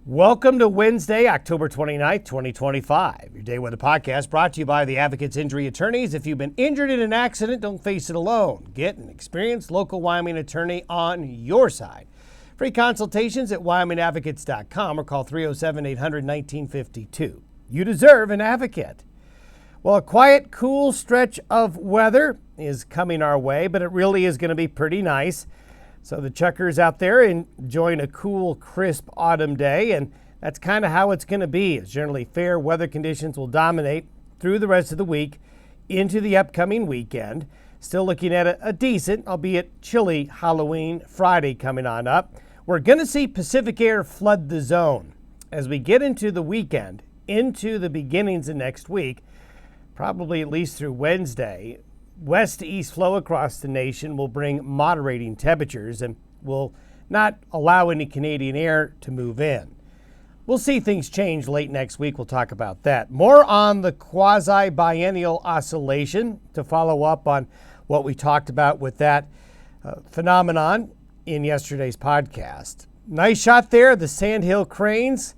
Welcome to Wednesday, October 29th, 2025. Your Day Weather Podcast brought to you by the Advocates Injury Attorneys. If you've been injured in an accident, don't face it alone. Get an experienced local Wyoming attorney on your side. Free consultations at wyomingadvocates.com or call 307-800-1952. You deserve an advocate. Well, a quiet, cool stretch of weather is coming our way, but it really is going to be pretty nice. So the chuckers out there enjoying a cool, crisp autumn day, and that's kind of how it's going to be. It's generally fair weather conditions will dominate through the rest of the week into the upcoming weekend. Still looking at a decent, albeit chilly, Halloween Friday coming on up. We're going to see Pacific air flood the zone as we get into the weekend, into the beginnings of next week, probably at least through Wednesday. West to east flow across the nation will bring moderating temperatures and will not allow any Canadian air to move in. We'll see things change late next week. We'll talk about that. More on the quasi-biennial oscillation to follow up on what we talked about with that phenomenon in yesterday's podcast. Nice shot there, the sandhill cranes.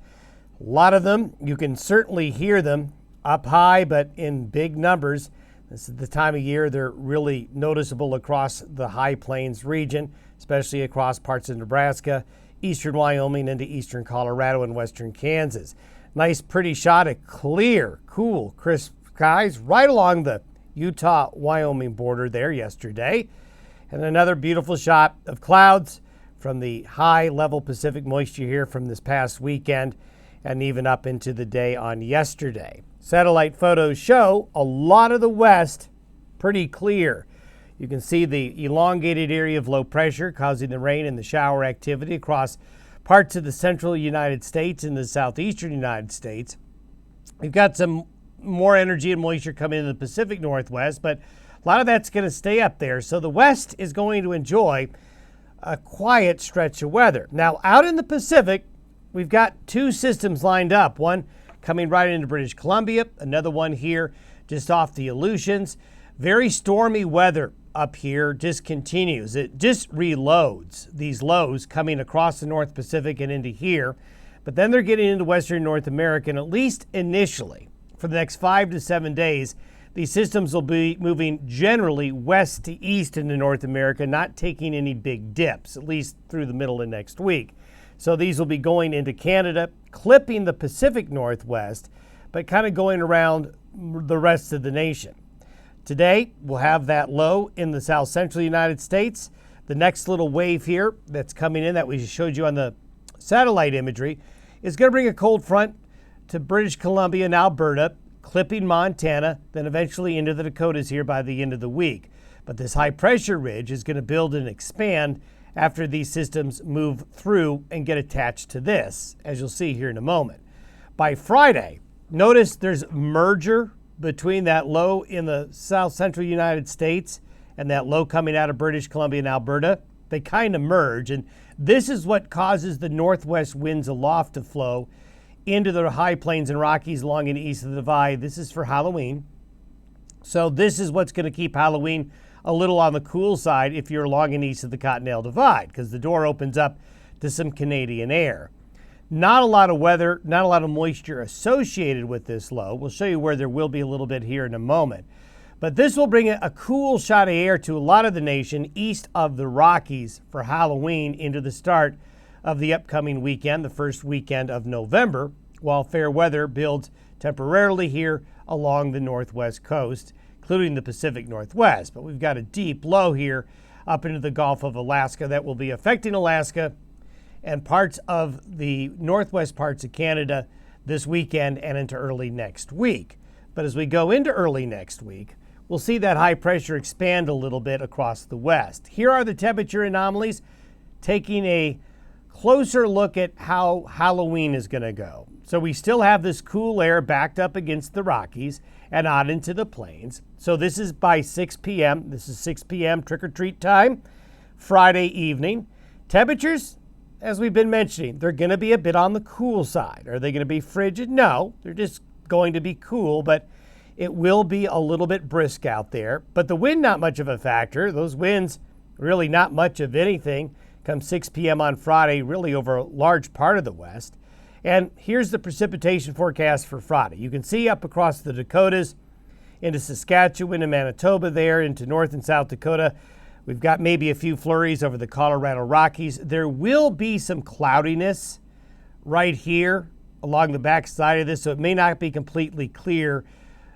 A lot of them. You can certainly hear them up high, but in big numbers. This is the time of year they're really noticeable across the High Plains region, especially across parts of Nebraska, eastern Wyoming, into eastern Colorado and western Kansas. Nice, pretty shot of clear, cool, crisp skies right along the Utah-Wyoming border there yesterday. And another beautiful shot of clouds from the high-level Pacific moisture here from this past weekend and even up into the day on yesterday. Satellite photos show a lot of the west pretty clear. You can see the elongated area of low pressure causing the rain and the shower activity across parts of the central United States and the southeastern United States. We've got some more energy and moisture coming into the Pacific Northwest, but a lot of that's going to stay up there. So the west is going to enjoy a quiet stretch of weather. Now, out in the Pacific, we've got two systems lined up. One coming right into British Columbia, another one here just off the Aleutians. Very stormy weather up here just continues. It just reloads these lows coming across the North Pacific and into here. But then they're getting into Western North America, and at least initially, for the next 5 to 7 days, these systems will be moving generally west to east into North America, not taking any big dips, at least through the middle of next week. So these will be going into Canada, clipping the Pacific Northwest, but kind of going around the rest of the nation. Today, we'll have that low in the south central United States. The next little wave here that's coming in that we showed you on the satellite imagery is going to bring a cold front to British Columbia and Alberta, clipping Montana, then eventually into the Dakotas here by the end of the week. But this high pressure ridge is going to build and expand after these systems move through and get attached to this, as you'll see here in a moment. By Friday, notice there's merger between that low in the south central United States and that low coming out of British Columbia and Alberta. They kind of merge, and this is what causes the northwest winds aloft to flow into the high plains and Rockies along and east of the Divide. This is for Halloween. So this is what's going to keep Halloween a little on the cool side if you're along and east of the Continental Divide, because the door opens up to some Canadian air. Not a lot of weather, not a lot of moisture associated with this low. We'll show you where there will be a little bit here in a moment. But this will bring a cool shot of air to a lot of the nation east of the Rockies for Halloween into the start of the upcoming weekend, the first weekend of November, while fair weather builds temporarily here along the northwest coast, including the Pacific Northwest. But we've got a deep low here up into the Gulf of Alaska that will be affecting Alaska and parts of the northwest parts of Canada this weekend and into early next week. But as we go into early next week, we'll see that high pressure expand a little bit across the west. Here are the temperature anomalies, taking a closer look at how Halloween is going to go. So we still have this cool air backed up against the Rockies and out into the plains. So this is by 6 p.m. This is 6 p.m. trick-or-treat time, Friday evening. Temperatures, as we've been mentioning, they're going to be a bit on the cool side. Are they going to be frigid? No, they're just going to be cool, but it will be a little bit brisk out there. But the wind, not much of a factor. Those winds, really not much of anything come 6 p.m. on Friday, really over a large part of the west. And here's the precipitation forecast for Friday. You can see up across the Dakotas, into Saskatchewan and Manitoba there, into North and South Dakota. We've got maybe a few flurries over the Colorado Rockies. There will be some cloudiness right here along the back side of this, so it may not be completely clear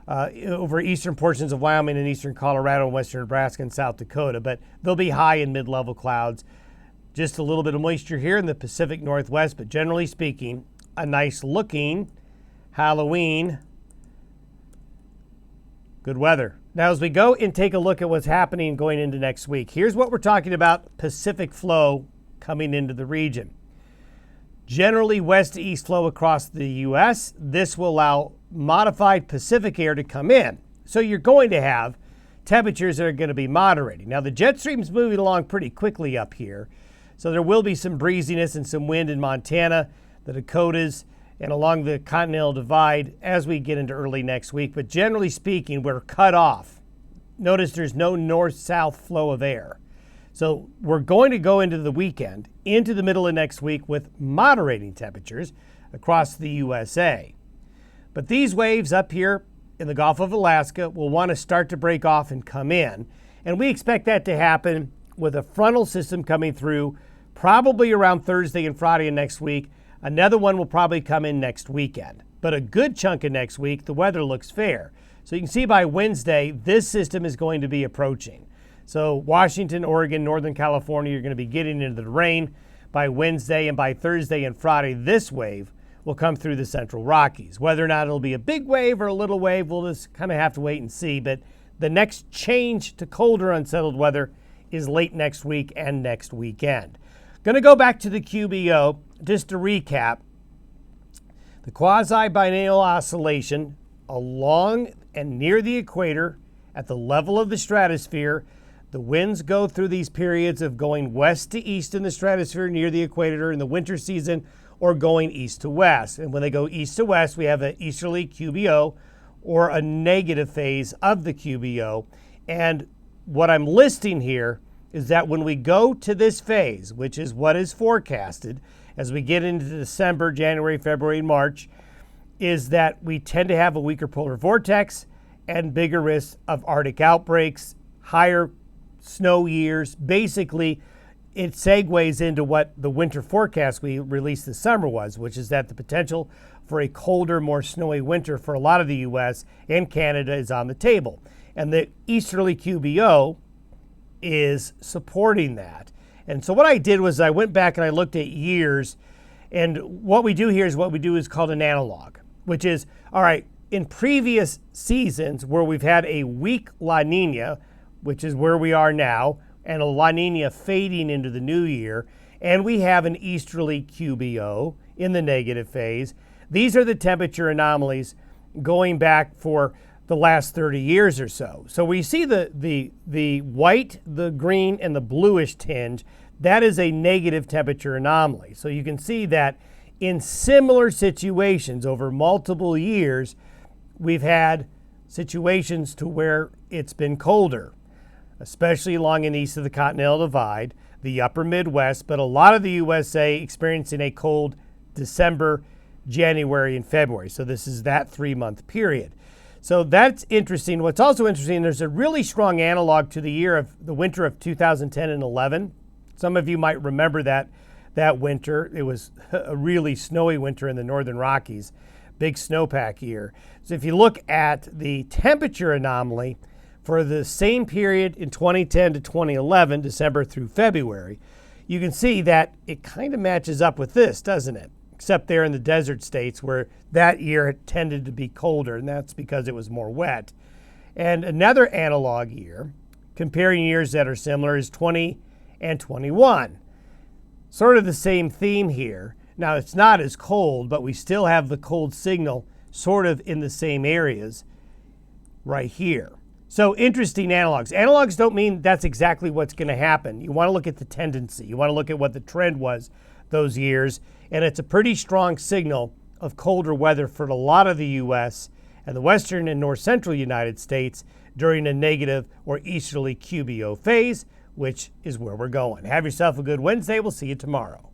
over eastern portions of Wyoming and eastern Colorado and western Nebraska and South Dakota, but there'll be high and mid-level clouds. Just a little bit of moisture here in the Pacific Northwest, but generally speaking, a nice looking Halloween. Good weather. Now, as we go and take a look at what's happening going into next week, here's what we're talking about: Pacific flow coming into the region. Generally west to east flow across the U.S. This will allow modified Pacific air to come in. So you're going to have temperatures that are going to be moderating. Now, the jet stream's moving along pretty quickly up here, so there will be some breeziness and some wind in Montana, the Dakotas, and along the Continental Divide as we get into early next week. But generally speaking, we're cut off. Notice there's no north-south flow of air. So we're going to go into the weekend, into the middle of next week with moderating temperatures across the USA. But these waves up here in the Gulf of Alaska will want to start to break off and come in. And we expect that to happen with a frontal system coming through probably around Thursday and Friday of next week. Another one will probably come in next weekend. But a good chunk of next week, the weather looks fair. So you can see by Wednesday, this system is going to be approaching. So Washington, Oregon, Northern California, you're going to be getting into the rain by Wednesday, and by Thursday and Friday, this wave will come through the Central Rockies. Whether or not it'll be a big wave or a little wave, we'll just kind of have to wait and see. But the next change to colder, unsettled weather is late next week and next weekend. Going to go back to the QBO. Just to recap, the quasi-biennial oscillation along and near the equator at the level of the stratosphere, the winds go through these periods of going west to east in the stratosphere near the equator in the winter season, or going east to west. And when they go east to west, we have an easterly QBO or a negative phase of the QBO. And what I'm listing here is that when we go to this phase, which is what is forecasted as we get into December, January, February, and March, is that we tend to have a weaker polar vortex and bigger risks of Arctic outbreaks, higher snow years. Basically, it segues into what the winter forecast we released this summer was, which is that the potential for a colder, more snowy winter for a lot of the U.S. and Canada is on the table. And the easterly QBO is supporting that. And so what I did was I went back and I looked at years, and what we do here is called an analog, which is, all right, in previous seasons where we've had a weak La Nina, which is where we are now, and a La Nina fading into the new year, and we have an easterly QBO in the negative phase. These are the temperature anomalies going back for the last 30 years or so. So we see the white, the green, and the bluish tinge. That is a negative temperature anomaly. So you can see that in similar situations over multiple years, we've had situations to where it's been colder, especially along and east of the Continental Divide, the upper Midwest, but a lot of the USA experiencing a cold December, January, and February. So this is that 3-month period. So that's interesting. What's also interesting, there's a really strong analog to the winter of 2010 and 11. Some of you might remember that winter. It was a really snowy winter in the Northern Rockies, big snowpack year. So if you look at the temperature anomaly for the same period in 2010 to 2011, December through February, you can see that it kind of matches up with this, doesn't it? Except there in the desert states where that year it tended to be colder, and that's because it was more wet. And another analog year, comparing years that are similar, is 20 and 21. Sort of the same theme here. Now, it's not as cold, but we still have the cold signal sort of in the same areas right here. So interesting analogs. Analogs don't mean that's exactly what's going to happen. You want to look at the tendency. You want to look at what the trend was those years. And it's a pretty strong signal of colder weather for a lot of the U.S. and the western and north central United States during a negative or easterly QBO phase, which is where we're going. Have yourself a good Wednesday. We'll see you tomorrow.